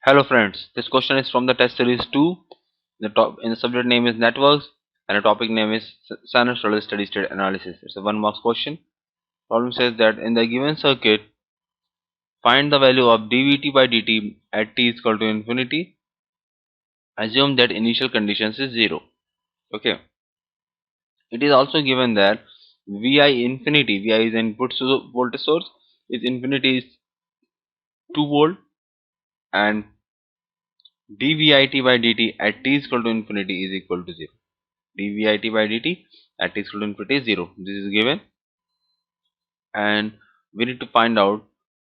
Hello friends, this question is from the test series 2. The subject name is networks and the topic name is sinusoidal steady state analysis. It's a 1 mark question. Problem says that in the given circuit, find the value of dVt by dt at t is equal to infinity. Assume that initial conditions is 0. Okay. It is also given that Vi infinity, Vi is input voltage source, is infinity is 2 volt and dVit by dt at t is equal to infinity is equal to 0. dVit by dt at t is equal to infinity is 0. This is given, and we need to find out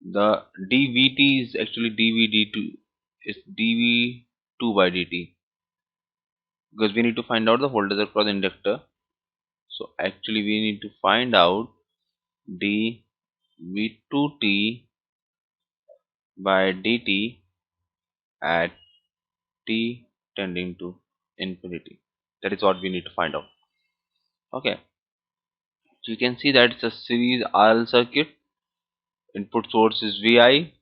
the dVt is actually dVd2 is dV2 by dt, because we need to find out the voltage across the inductor. So actually we need to find out dV2t by dt at t tending to infinity. That is what we need to find out. Okay, so you can see that it's a series RL circuit. Input source is Vi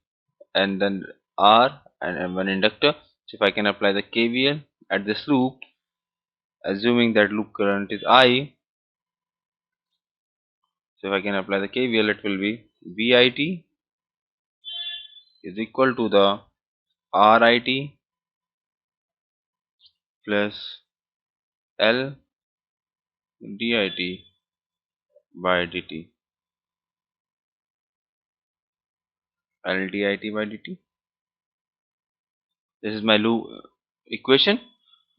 and then R and one inductor. So if I can apply the KVL at this loop, assuming that loop current is I, so if I can apply the KVL, it will be VIT is equal to the RIT plus L DIT by dt. L DIT by dt. This is my loop equation.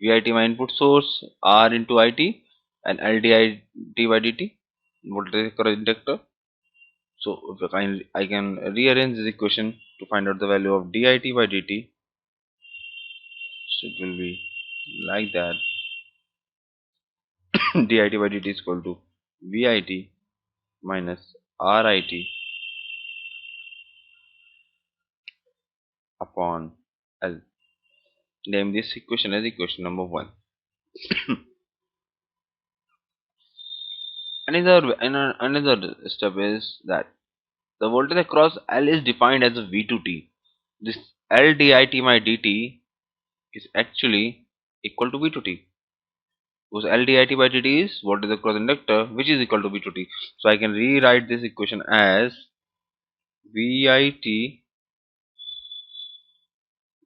VIT my input source, R into IT, and L DIT by dt, voltage current inductor. So if I can rearrange this equation to find out the value of dit by dt. So it will be like that. dit by dt is equal to vit minus rit upon L. Name this equation as equation number 1. Another step is that the voltage across L is defined as a V2T. This L dit by dt is actually equal to V2T, because L dit by dt is voltage across inductor, which is equal to V2T. So I can rewrite this equation as VIT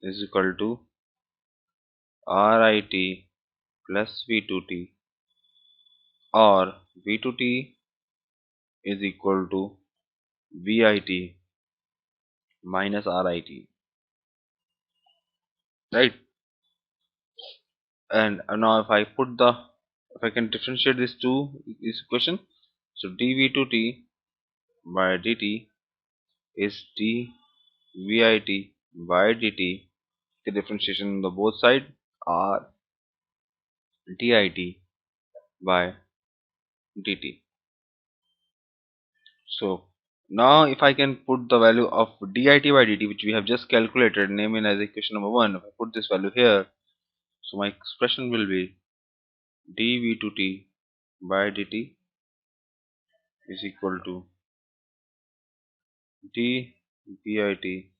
is equal to RIT plus V2T, or V2T is equal to VIT minus RIT, right? And now if I can differentiate this equation, so dV2T by dt is dVIT by dt. The differentiation on the both sides are dit by dt. So now if I can put the value of dit by dt, which we have just calculated, name it as equation number 1, if I put this value here, so my expression will be dv2t by dt is equal to dvit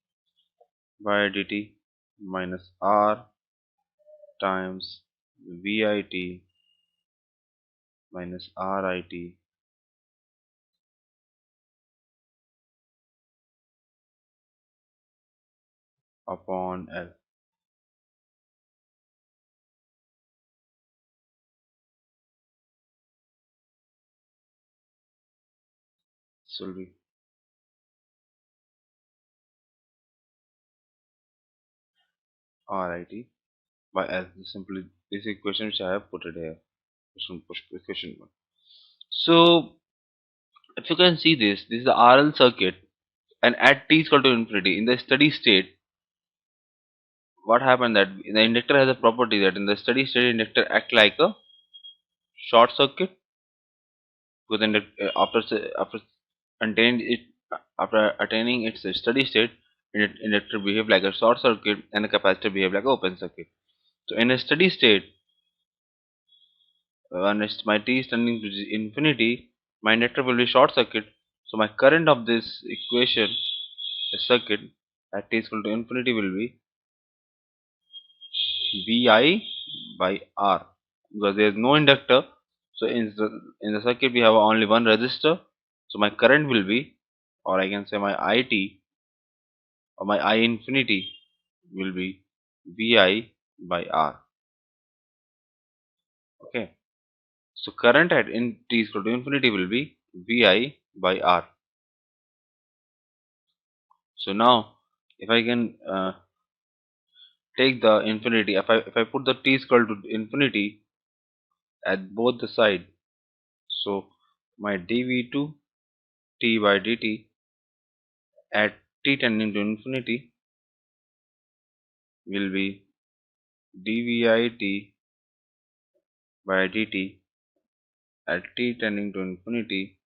by dt minus r times vit minus rit upon L. This will be rit by L. Simply this equation which I have put it here. Equation 1. So if you can see this is the RL circuit, and at t is equal to infinity in the steady state, what happened that the inductor has a property that in the steady state inductor act like a short circuit, because after attaining it after attaining its steady state, inductor behave like a short circuit and the capacitor behave like an open circuit. So in a steady state, when my t is tending to infinity, my inductor will be short circuit. So my current of this equation, the circuit at t is equal to infinity will be Vi by R, because there is no inductor. So in the circuit we have only one resistor. So my current will be, or I can say my IT or my I infinity will be Vi by R. Okay. So current at in t is equal to infinity will be Vi by R. So now if I can take the infinity, if I put the t is equal to infinity at both the side, so my dv2 t by dt at t tending to infinity will be dvit by dt at t tending to infinity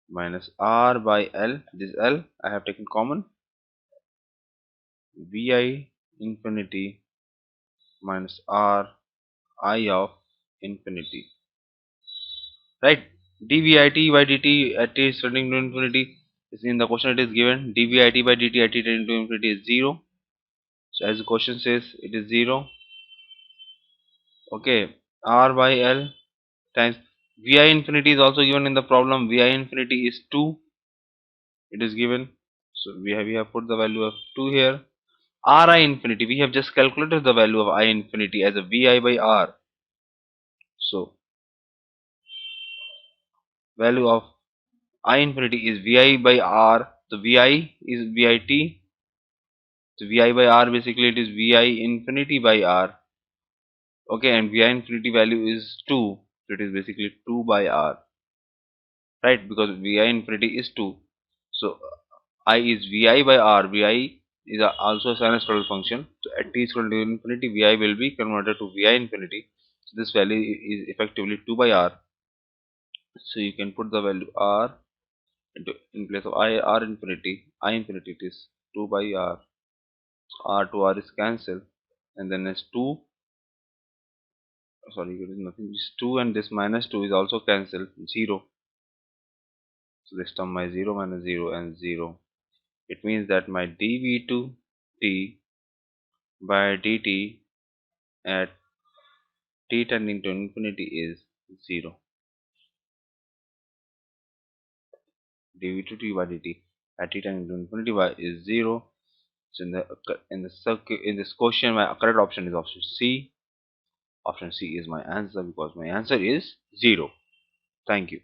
minus r by l. This l I have taken common, vi infinity minus r I of infinity, right? Dvit by dt at t is tending to infinity is in the question, it is given dvit by dt at t tending to infinity is 0. So as the question says, it is 0. Okay, r by l times vi infinity is also given in the problem. Vi infinity is 2, it is given. So we have put the value of 2 here. Ri infinity, we have just calculated the value of I infinity as a Vi by R. So value of I infinity is Vi by R. So Vi is Vit. So Vi by R, basically it is Vi infinity by R. Okay, and Vi infinity value is 2. So it is basically 2 by R. Right, because Vi infinity is 2. So I is Vi by R. Vi is also a sinusoidal function. So at t is equal to infinity, Vi will be converted to Vi infinity. So this value is effectively 2 by R. So you can put the value R into in place of R infinity. I infinity it is 2 by R. R to R is cancelled, and then it's 2. Sorry, it is nothing. It's 2, and this minus 2 is also cancelled. 0. So this term my 0 minus 0 and 0. It means that my dv2 t by dt at t tending to infinity is 0. dv2 t by dt at t tending to infinity by is 0. So in this question, my correct option is option C. Option C is my answer, because my answer is 0. Thank you.